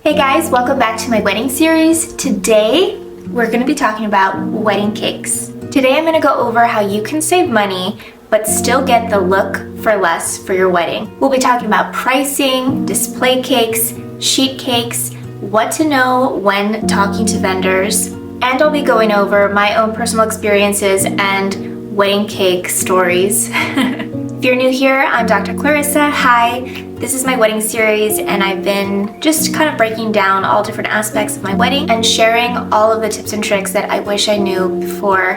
Hey guys, welcome back to my wedding series. Today, we're going to be talking about wedding cakes. Today I'm going to go over how you can save money but still get the look for less for your wedding. We'll be talking about pricing, display cakes, sheet cakes, what to know when talking to vendors, and I'll be going over my own personal experiences and wedding cake stories. If you're new here, I'm Dr. Clarissa. Hi. This is my wedding series, and I've been just kind of breaking down all different aspects of my wedding and sharing all of the tips and tricks that I wish I knew before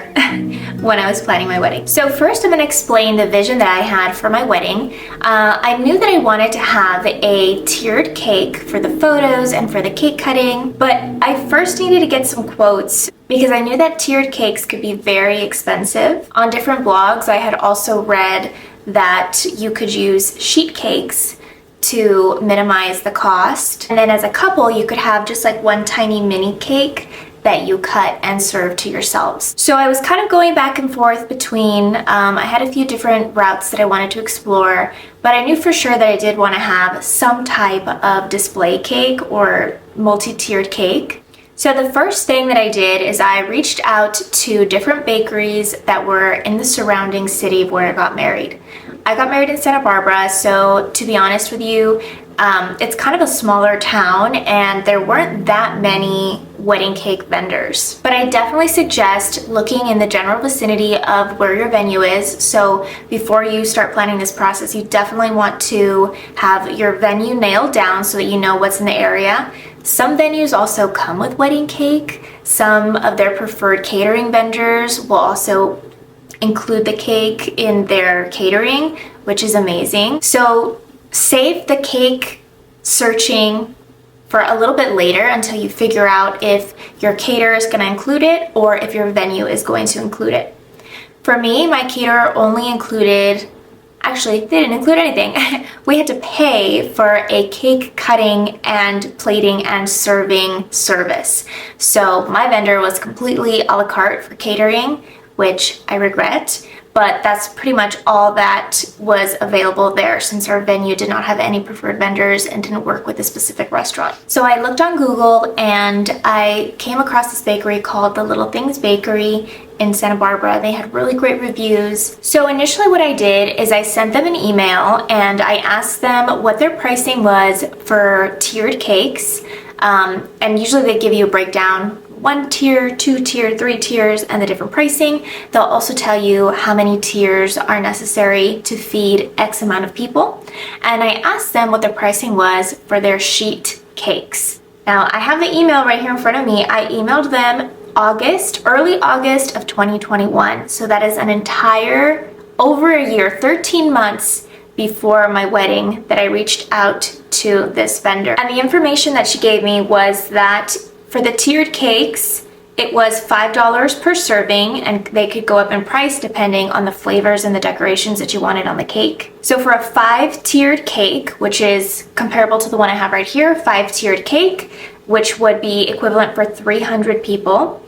when I was planning my wedding. So first I'm going to explain the vision that I had for my wedding. I knew that I wanted to have a tiered cake for the photos and for the cake cutting, but I first needed to get some quotes because I knew that tiered cakes could be very expensive. On different blogs, I had also read that you could use sheet cakes to minimize the cost. And then as a couple, you could have just like one tiny mini cake that you cut and serve to yourselves. So I was kind of going back and forth between, I had a few different routes that I wanted to explore, but I knew for sure that I did want to have some type of display cake or multi-tiered cake. So the first thing that I did is I reached out to different bakeries that were in the surrounding city of where I got married. I got married in Santa Barbara, so to be honest with you, it's kind of a smaller town and there weren't that many wedding cake vendors. But I definitely suggest looking in the general vicinity of where your venue is. So before you start planning this process, you definitely want to have your venue nailed down so that you know what's in the area. Some venues also come with wedding cake. Some of their preferred catering vendors will also include the cake in their catering, which is amazing. So save the cake searching for a little bit later until you figure out if your caterer is going to include it or if your venue is going to include it. For me, my caterer only included, actually, they didn't include anything. We had to pay for a cake cutting and plating and serving service. So my vendor was completely a la carte for catering, which I regret, but that's pretty much all that was available there since our venue did not have any preferred vendors and didn't work with a specific restaurant. So I looked on Google and I came across this bakery called The Little Things Bakery in Santa Barbara. They had really great reviews. So initially what I did is I sent them an email and I asked them what their pricing was for tiered cakes. And usually they give you a breakdown, 1 tier, 2 tier, 3 tiers, and the different pricing. They'll also tell you how many tiers are necessary to feed X amount of people. And I asked them what their pricing was for their sheet cakes. Now I have the email right here in front of me. I emailed them early August of 2021. So that is an entire, over a year, 13 months before my wedding that I reached out to this vendor. And the information that she gave me was that for the tiered cakes, it was $5 per serving, and they could go up in price depending on the flavors and the decorations that you wanted on the cake. So for a 5-tiered cake, which is comparable to the one I have right here, 5-tiered cake, which would be equivalent for 300 people,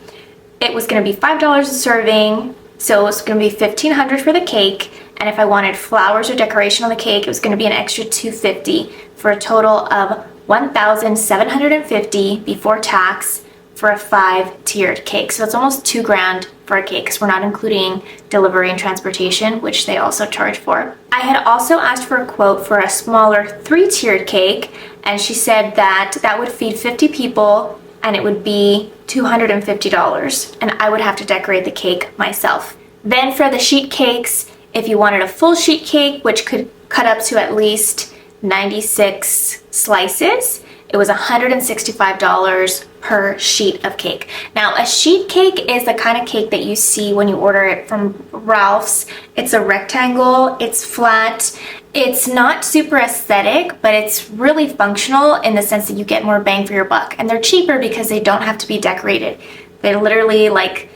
it was going to be $5 a serving, so it was going to be $1,500 for the cake, and if I wanted flowers or decoration on the cake, it was going to be an extra $250 for a total of $1,750 before tax for a 5-tiered cake. So it's almost $2,000 for a cake because we're not including delivery and transportation, which they also charge for. I had also asked for a quote for a smaller 3-tiered cake, and she said that that would feed 50 people and it would be $250, and I would have to decorate the cake myself. Then for the sheet cakes, if you wanted a full sheet cake, which could cut up to at least 96 slices, it was $165 per sheet of cake. Now, a sheet cake is the kind of cake that you see when you order it from Ralph's. It's a rectangle, it's flat, it's not super aesthetic, but it's really functional in the sense that you get more bang for your buck. And they're cheaper because they don't have to be decorated. They literally like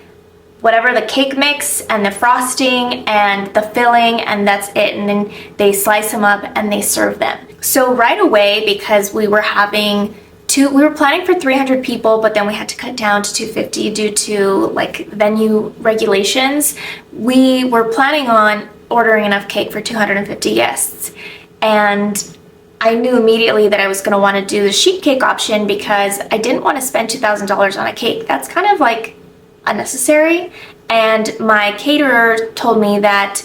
whatever the cake mix and the frosting and the filling, and that's it. And then they slice them up and they serve them. So right away, because we were planning for 300 people, but then we had to cut down to 250 due to like venue regulations. We were planning on ordering enough cake for 250 guests. And I knew immediately that I was going to want to do the sheet cake option because I didn't want to spend $2,000 on a cake. That's kind of like unnecessary. And my caterer told me that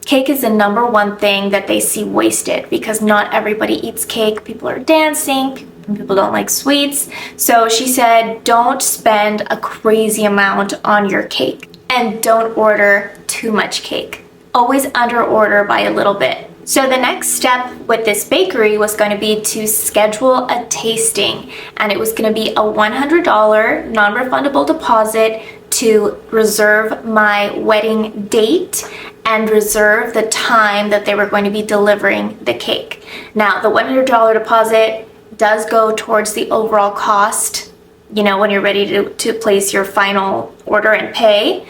cake is the #1 thing that they see wasted because not everybody eats cake. People are dancing, people don't like sweets. So she said, don't spend a crazy amount on your cake and don't order too much cake. Always under order by a little bit. So the next step with this bakery was going to be to schedule a tasting, and it was going to be a $100 non-refundable deposit to reserve my wedding date and reserve the time that they were going to be delivering the cake. Now, the $100 deposit does go towards the overall cost, you know, when you're ready to place your final order and pay.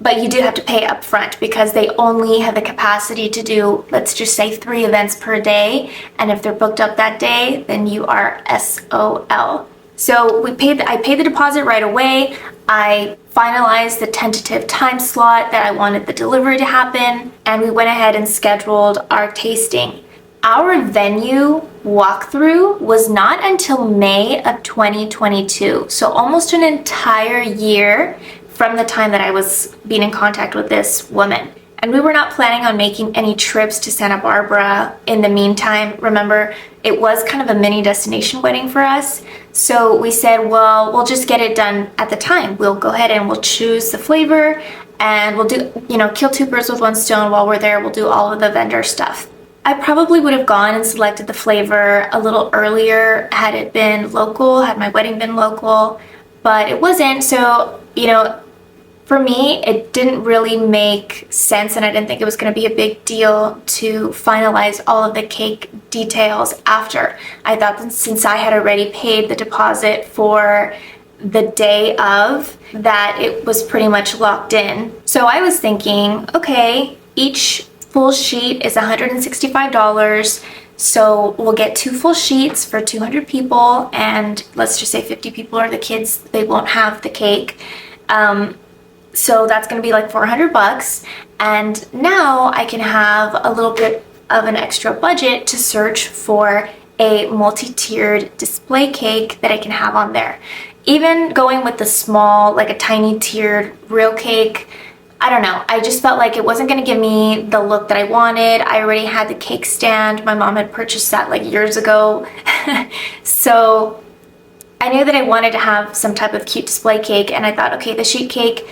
But you do have to pay up front because they only have the capacity to do, let's just say, 3 events per day. And if they're booked up that day, then you are SOL. So I paid the deposit right away. I finalized the tentative time slot that I wanted the delivery to happen, and we went ahead and scheduled our tasting. Our venue walkthrough was not until May of 2022, so almost an entire year from the time that I was being in contact with this woman. And we were not planning on making any trips to Santa Barbara in the meantime. Remember, it was kind of a mini destination wedding for us. So we said, well, we'll just get it done at the time. We'll go ahead and we'll choose the flavor and we'll do, kill 2 birds with 1 stone. While we're there, we'll do all of the vendor stuff. I probably would have gone and selected the flavor a little earlier had it been local, had my wedding been local, but it wasn't. So, for me, it didn't really make sense, and I didn't think it was going to be a big deal to finalize all of the cake details after. I thought that since I had already paid the deposit for the day of, that it was pretty much locked in. So I was thinking, okay, each full sheet is $165. So we'll get 2 full sheets for 200 people, and let's just say 50 people are the kids. They won't have the cake. So that's going to be like $400. And now I can have a little bit of an extra budget to search for a multi-tiered display cake that I can have on there. Even going with the small, like a tiny tiered real cake, I don't know. I just felt like it wasn't going to give me the look that I wanted. I already had the cake stand. My mom had purchased that like years ago. So I knew that I wanted to have some type of cute display cake, and I thought, okay, the sheet cake,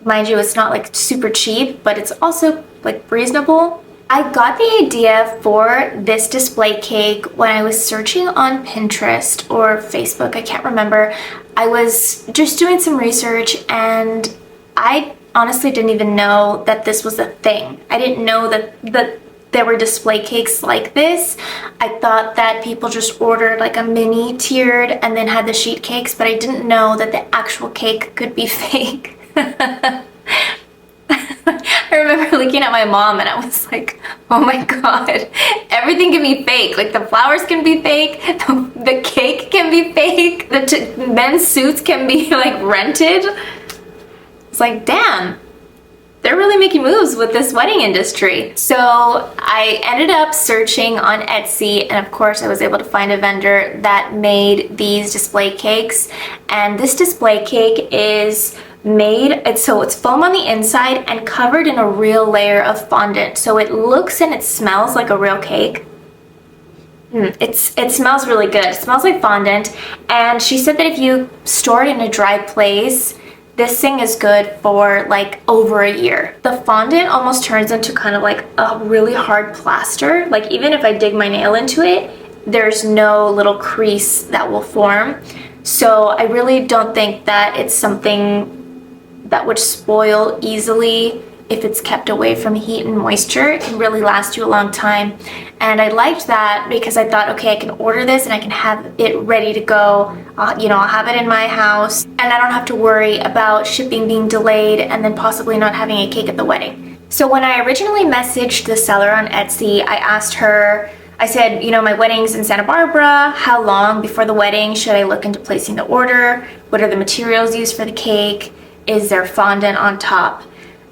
mind you, it's not like super cheap, but it's also like reasonable. I got the idea for this display cake when I was searching on Pinterest or Facebook, I can't remember. I was just doing some research, and I honestly didn't even know that this was a thing. I didn't know that there were display cakes like this. I thought that people just ordered like a mini tiered and then had the sheet cakes, but I didn't know that the actual cake could be fake. I remember looking at my mom and I was like, oh my god, everything can be fake. Like the flowers can be fake, the cake can be fake, the men's suits can be like rented. It's like, damn, they're really making moves with this wedding industry. So I ended up searching on Etsy, and of course I was able to find a vendor that made these display cakes. And this display cake is so it's foam on the inside and covered in a real layer of fondant. So it looks and it smells like a real cake. It smells really good. It smells like fondant. And she said that if you store it in a dry place, this thing is good for like over a year. The fondant almost turns into kind of like a really hard plaster. Like even if I dig my nail into it, there's no little crease that will form. So I really don't think that it's something that would spoil easily if it's kept away from heat and moisture. It can really last you a long time. And I liked that because I thought, okay, I can order this and I can have it ready to go. I'll have it in my house and I don't have to worry about shipping being delayed and then possibly not having a cake at the wedding. So when I originally messaged the seller on Etsy, I asked her, I said, my wedding's in Santa Barbara. How long before the wedding should I look into placing the order? What are the materials used for the cake? Is there fondant on top?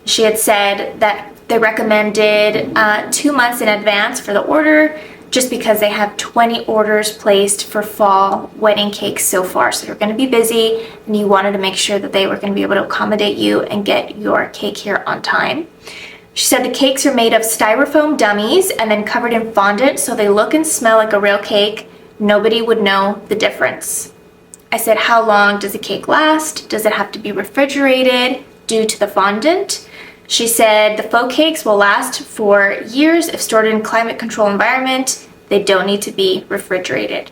She had said that They recommended 2 months in advance for the order, just because they have 20 orders placed for fall wedding cakes so far. So they're gonna be busy, and you wanted to make sure that they were gonna be able to accommodate you and get your cake here on time. She said the cakes are made of styrofoam dummies and then covered in fondant, so they look and smell like a real cake. Nobody would know the difference. I said, how long does a cake last? Does it have to be refrigerated due to the fondant? She said the faux cakes will last for years if stored in a climate control environment. They don't need to be refrigerated.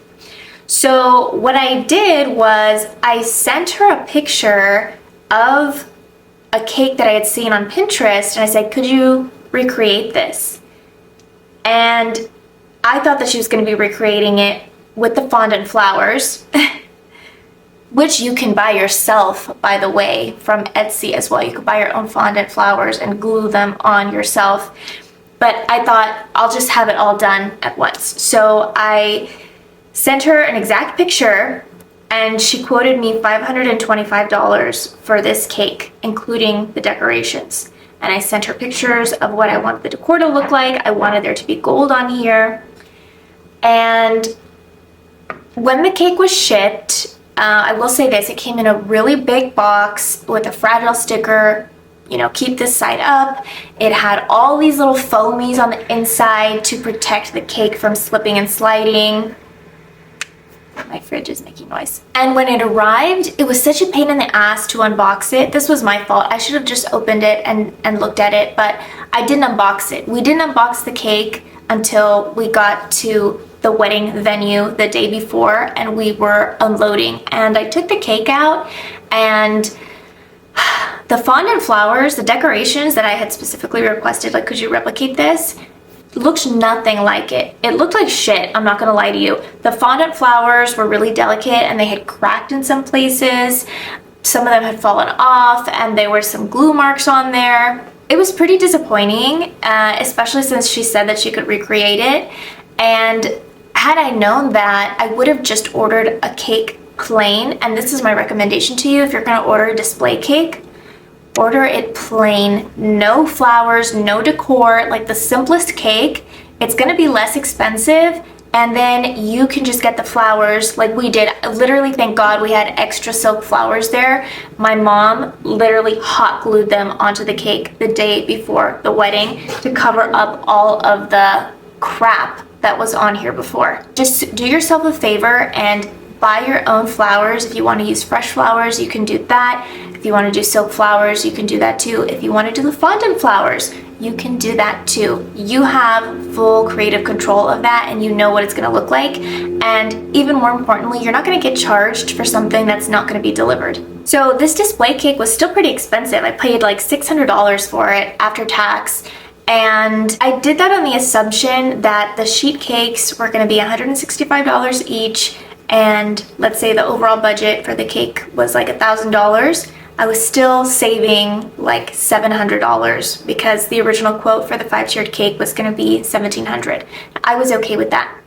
So what I did was I sent her a picture of a cake that I had seen on Pinterest, and I said, could you recreate this? And I thought that she was going to be recreating it with the fondant flowers, which you can buy yourself, by the way, from Etsy as well. You could buy your own fondant flowers and glue them on yourself. But I thought I'll just have it all done at once. So I sent her an exact picture, and she quoted me $525 for this cake, including the decorations. And I sent her pictures of what I wanted the decor to look like. I wanted there to be gold on here. And when the cake was shipped, I will say this, it came in a really big box with a fragile sticker, keep this side up. It had all these little foamies on the inside to protect the cake from slipping and sliding. My fridge is making noise. And when it arrived, it was such a pain in the ass to unbox it. This was my fault. I should have just opened it and looked at it, but I didn't unbox it. We didn't unbox the cake until we got to the wedding venue the day before, and we were unloading. And I took the cake out, and the fondant flowers, the decorations that I had specifically requested, like, could you replicate this? Looked nothing like it. It looked like shit, I'm not gonna lie to you. The fondant flowers were really delicate, and they had cracked in some places. Some of them had fallen off, and there were some glue marks on there. It was pretty disappointing, especially since she said that she could recreate it. And had I known that, I would have just ordered a cake plain. And this is my recommendation to you: if you're gonna order a display cake, order it plain, no flowers, no decor, like the simplest cake. It's gonna be less expensive, and then you can just get the flowers like we did. Literally, thank God we had extra silk flowers there. My mom literally hot glued them onto the cake the day before the wedding to cover up all of the crap that was on here before. Just do yourself a favor and buy your own flowers. If you want to use fresh flowers, you can do that. If you want to do silk flowers, you can do that too. If you want to do the fondant flowers, you can do that too. You have full creative control of that, and you know what it's going to look like. And even more importantly, you're not going to get charged for something that's not going to be delivered. So this display cake was still pretty expensive. I paid like $600 for it after tax. And I did that on the assumption that the sheet cakes were going to be $165 each, and let's say the overall budget for the cake was like $1,000. I was still saving like $700 because the original quote for the 5-tiered cake was going to be $1,700. I was okay with that.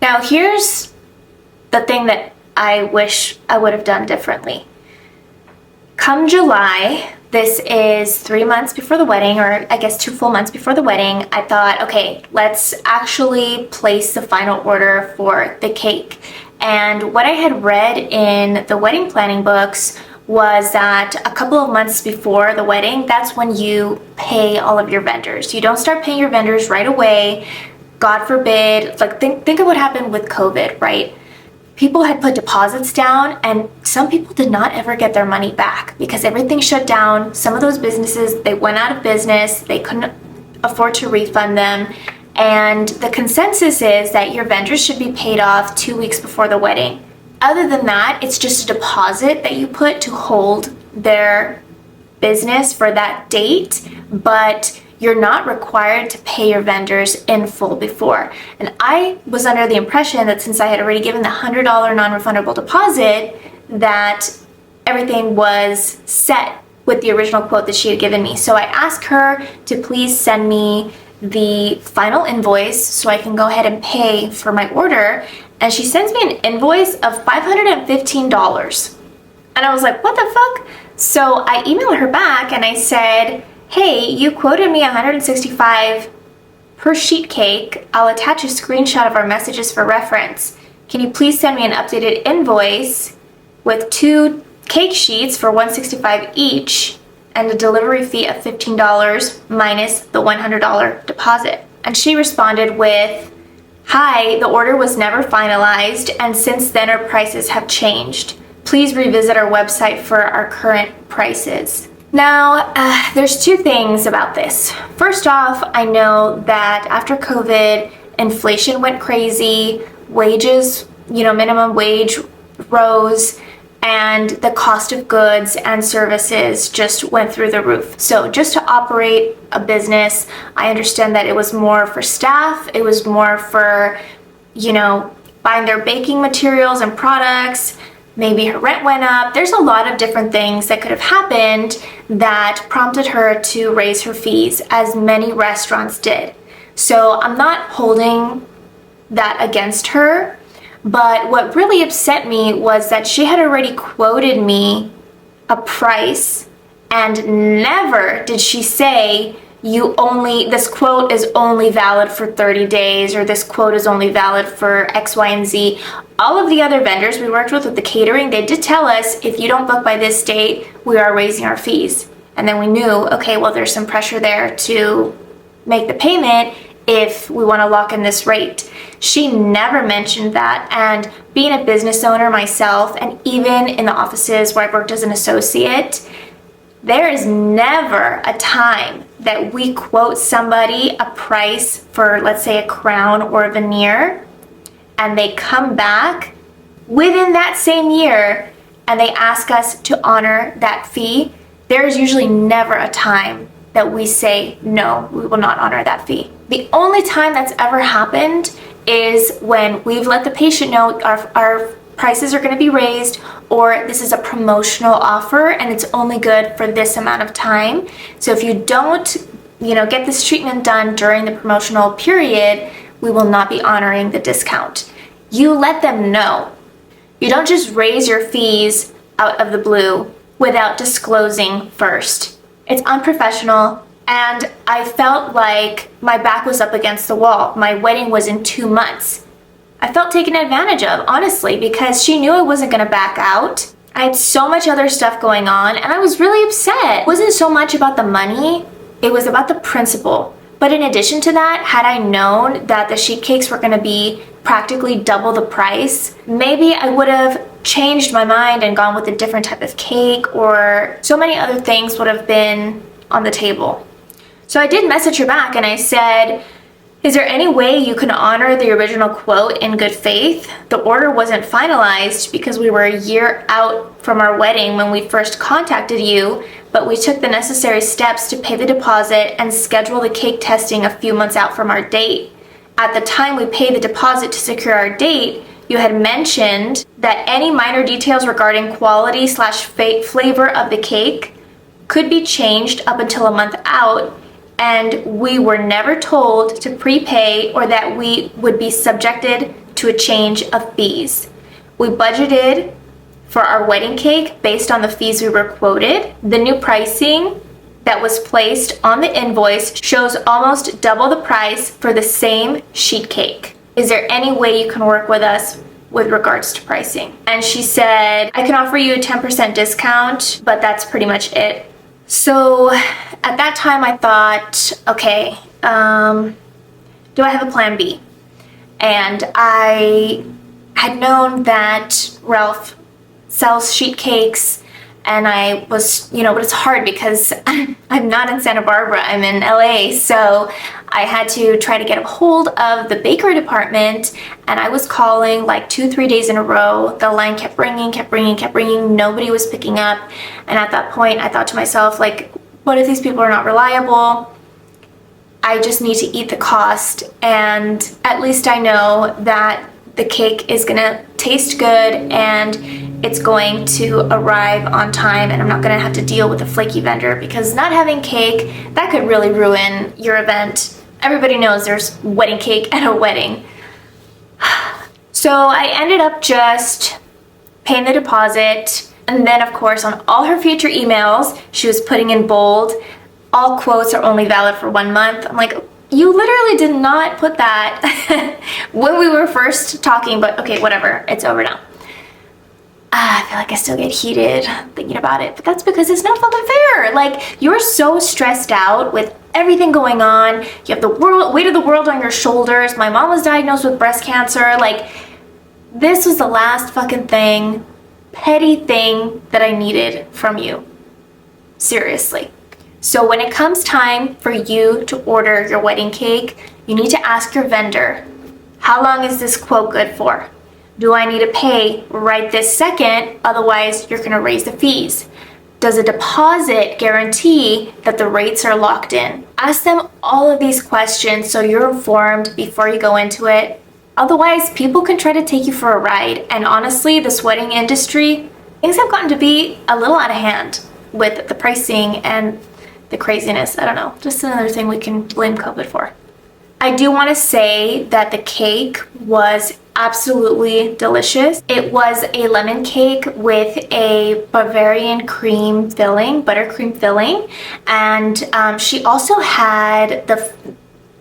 Now here's the thing that I wish I would have done differently. Come July, this is 3 months before the wedding, or I guess 2 full months before the wedding, I thought, okay, let's actually place the final order for the cake. And what I had read in the wedding planning books was that a couple of months before the wedding, that's when you pay all of your vendors. You don't start paying your vendors right away. God forbid, like think of what happened with COVID, right? People had put deposits down, and some people did not ever get their money back because everything shut down. Some of those businesses, they went out of business. They couldn't afford to refund them. And the consensus is that your vendors should be paid off 2 weeks before the wedding. Other than that, it's just a deposit that you put to hold their business for that date, but you're not required to pay your vendors in full before. And I was under the impression that since I had already given the $100 non-refundable deposit, that everything was set with the original quote that she had given me. So I asked her to please send me the final invoice so I can go ahead and pay for my order. And she sends me an invoice of $515. And I was like, what the fuck? So I emailed her back and I said, hey, you quoted me $165 per sheet cake. I'll attach a screenshot of our messages for reference. Can you please send me an updated invoice with 2 cake sheets for $165 each and a delivery fee of $15 minus the $100 deposit? And she responded with, hi, the order was never finalized, and since then our prices have changed. Please revisit our website for our current prices. Now, there's 2 things about this. First off, I know that after COVID, inflation went crazy, wages, minimum wage rose, and the cost of goods and services just went through the roof. So just to operate a business, I understand that it was more for staff, it was more for, buying their baking materials and products. Maybe her rent went up. There's a lot of different things that could have happened that prompted her to raise her fees, as many restaurants did. So I'm not holding that against her, but what really upset me was that she had already quoted me a price, and never did she say, this quote is only valid for 30 days, or this quote is only valid for X, Y, and Z. All of the other vendors we worked with the catering, they did tell us, if you don't book by this date, we are raising our fees. And then we knew, okay, well, there's some pressure there to make the payment if we want to lock in this rate. She never mentioned that, and being a business owner myself, and even in the offices where I've worked as an associate, there is never a time that we quote somebody a price for, let's say, a crown or a veneer, and they come back within that same year and they ask us to honor that fee. There is usually never a time that we say, no, we will not honor that fee. The only time that's ever happened is when we've let the patient know our prices are going to be raised, or this is a promotional offer and it's only good for this amount of time. So if you don't, get this treatment done during the promotional period, we will not be honoring the discount. You let them know. You don't just raise your fees out of the blue without disclosing first. It's unprofessional, and I felt like my back was up against the wall. My wedding was in 2 months. I felt taken advantage of, honestly, because she knew I wasn't going to back out. I had so much other stuff going on, and I was really upset. It wasn't so much about the money, it was about the principle. But in addition to that, had I known that the sheet cakes were going to be practically double the price, maybe I would have changed my mind and gone with a different type of cake, or so many other things would have been on the table. So I did message her back and I said, is there any way you can honor the original quote in good faith? The order wasn't finalized because we were a year out from our wedding when we first contacted you, but we took the necessary steps to pay the deposit and schedule the cake testing a few months out from our date. At the time we paid the deposit to secure our date, you had mentioned that any minor details regarding quality/flavor of the cake could be changed up until a month out, and we were never told to prepay or that we would be subjected to a change of fees. We budgeted for our wedding cake based on the fees we were quoted. The new pricing that was placed on the invoice shows almost double the price for the same sheet cake. Is there any way you can work with us with regards to pricing? And she said, I can offer you a 10% discount, but that's pretty much it. So at that time I thought, okay, do I have a plan B? And I had known that Ralph sells sheet cakes, and I was, but it's hard because I'm not in Santa Barbara, I'm in LA, so I had to try to get a hold of the bakery department, and I was calling like 2-3 days in a row. The line kept ringing, nobody was picking up, and at that point I thought to myself, like, what if these people are not reliable? I just need to eat the cost, and at least I know that the cake is gonna taste good and it's going to arrive on time, and I'm not gonna have to deal with a flaky vendor, because not having cake, that could really ruin your event. Everybody knows there's wedding cake at a wedding. So I ended up just paying the deposit, and then of course on all her future emails, she was putting in bold, all quotes are only valid for 1 month. I'm like, you literally did not put that when we were first talking, but okay, whatever, it's over now. I feel like I still get heated thinking about it, but that's because it's not fucking fair. Like, you're so stressed out with everything going on. You have the weight of the world on your shoulders. My mom was diagnosed with breast cancer. Like, this was the last fucking thing, petty thing that I needed from you. Seriously. So when it comes time for you to order your wedding cake, you need to ask your vendor, how long is this quote good for? Do I need to pay right this second? Otherwise, you're gonna raise the fees. Does a deposit guarantee that the rates are locked in? Ask them all of these questions so you're informed before you go into it. Otherwise, people can try to take you for a ride. And honestly, this wedding industry, things have gotten to be a little out of hand with the pricing and the craziness. I don't know, just another thing we can blame COVID for. I do want to say that the cake was absolutely delicious. It was a lemon cake with a Bavarian cream filling, buttercream filling, and she also had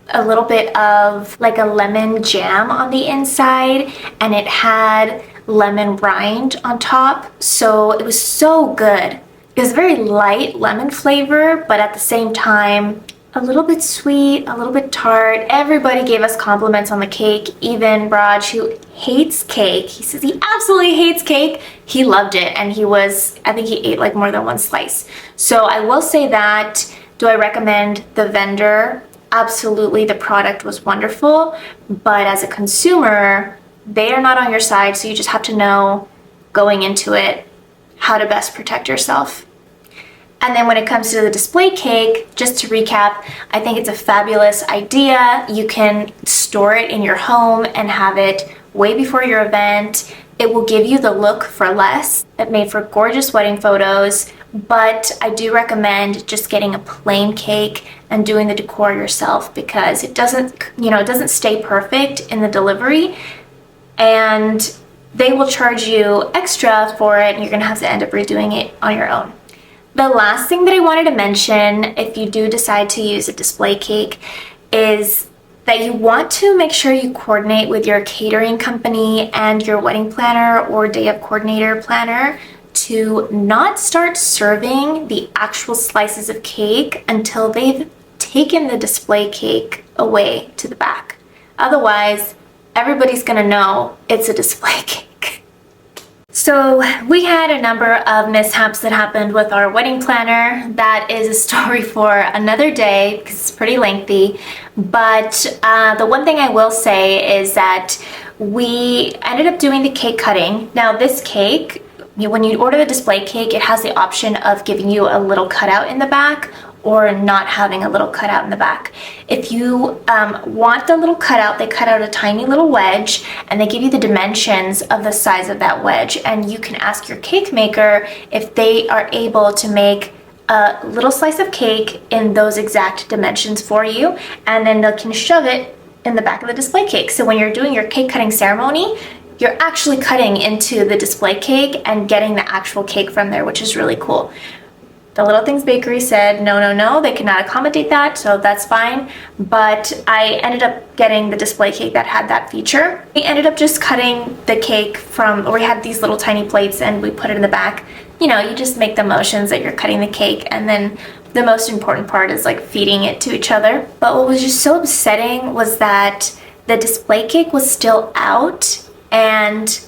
a little bit of like a lemon jam on the inside, and it had lemon rind on top, so it was so good. It was very light lemon flavor, but at the same time, a little bit sweet, a little bit tart. Everybody gave us compliments on the cake, even Raj, who hates cake. He says he absolutely hates cake. He loved it, and I think he ate like more than 1 slice. So I will say that, do I recommend the vendor? Absolutely, the product was wonderful, but as a consumer, they are not on your side, so you just have to know going into it how to best protect yourself. And then when it comes to the display cake, just to recap, I think it's a fabulous idea. You can store it in your home and have it way before your event. It will give you the look for less. It made for gorgeous wedding photos, but I do recommend just getting a plain cake and doing the decor yourself, because it doesn't stay perfect in the delivery, and they will charge you extra for it, and you're gonna have to end up redoing it on your own. The last thing that I wanted to mention, if you do decide to use a display cake, is that you want to make sure you coordinate with your catering company and your wedding planner or day of coordinator planner to not start serving the actual slices of cake until they've taken the display cake away to the back. Otherwise, everybody's gonna know it's a display cake. So we had a number of mishaps that happened with our wedding planner. That is a story for another day because it's pretty lengthy. But the one thing I will say is that we ended up doing the cake cutting. Now this cake, when you order the display cake, it has the option of giving you a little cutout in the back or not having a little cutout in the back. If you want the little cutout, they cut out a tiny little wedge and they give you the dimensions of the size of that wedge, and you can ask your cake maker if they are able to make a little slice of cake in those exact dimensions for you, and then they can shove it in the back of the display cake. So when you're doing your cake cutting ceremony, you're actually cutting into the display cake and getting the actual cake from there, which is really cool. The Little Things Bakery said, no, they cannot accommodate that, so that's fine. But I ended up getting the display cake that had that feature. We ended up just cutting the cake we had these little tiny plates and we put it in the back. You know, you just make the motions that you're cutting the cake, and then the most important part is like feeding it to each other. But what was just so upsetting was that the display cake was still out, and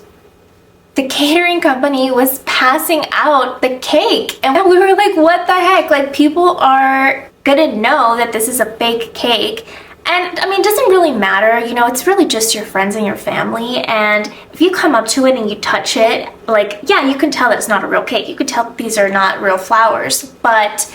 the catering company was passing out the cake, and we were like, what the heck? Like, people are gonna know that this is a fake cake. And I mean, it doesn't really matter, you know, it's really just your friends and your family, and if you come up to it and you touch it, like, yeah, you can tell that it's not a real cake. You can tell that these are not real flowers, but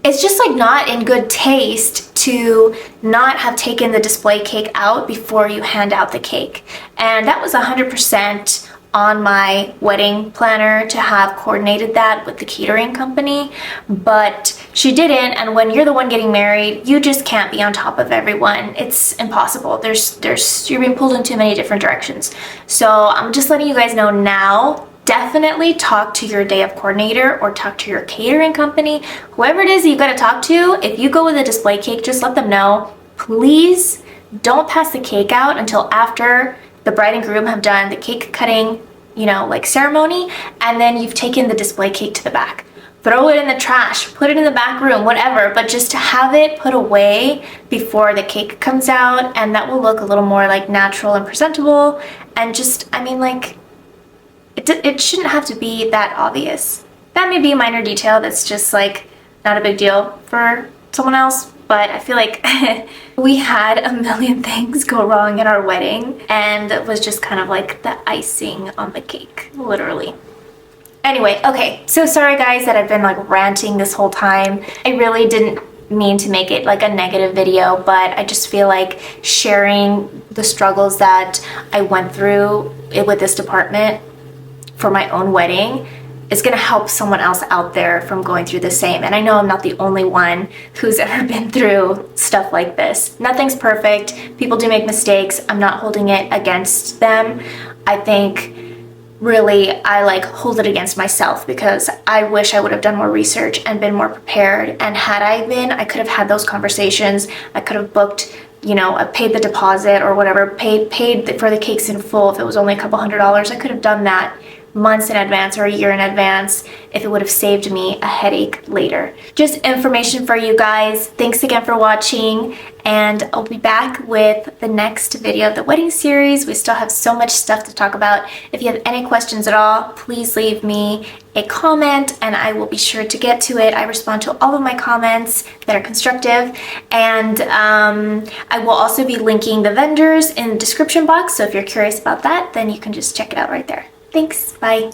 it's just like not in good taste to not have taken the display cake out before you hand out the cake. And that was 100% on my wedding planner to have coordinated that with the catering company, but she didn't. And when you're the one getting married, you just can't be on top of everyone. It's impossible. You're being pulled in too many different directions. So I'm just letting you guys know now, definitely talk to your day of coordinator or talk to your catering company, whoever it is that you got to talk to. If you go with a display cake, just let them know, please don't pass the cake out until after the bride and groom have done the cake cutting, you know, like ceremony, and then you've taken the display cake to the back. Throw it in the trash, put it in the back room, whatever, but just to have it put away before the cake comes out, and that will look a little more like natural and presentable. And just, I mean, like, it shouldn't have to be that obvious. That may be a minor detail that's just like not a big deal for someone else, but I feel like we had a million things go wrong in our wedding, and it was just kind of like the icing on the cake, literally. Anyway, okay, so sorry guys that I've been like ranting this whole time. I really didn't mean to make it like a negative video, but I just feel like sharing the struggles that I went through with this department for my own wedding is gonna help someone else out there from going through the same. And I know I'm not the only one who's ever been through stuff like this. Nothing's perfect. People do make mistakes. I'm not holding it against them. I think really I like hold it against myself, because I wish I would have done more research and been more prepared. And had I been, I could have had those conversations. I could have booked, you know, paid the deposit or whatever, paid for the cakes in full. If it was only a couple $100s, I could have done that months in advance or a year in advance if it would have saved me a headache later. Just information for you guys. Thanks again for watching, and I'll be back with the next video of the wedding series. We still have so much stuff to talk about. If you have any questions at all, please leave me a comment and I will be sure to get to it. I respond to all of my comments that are constructive, and I will also be linking the vendors in the description box, so if you're curious about that, then you can just check it out right there. Thanks, bye.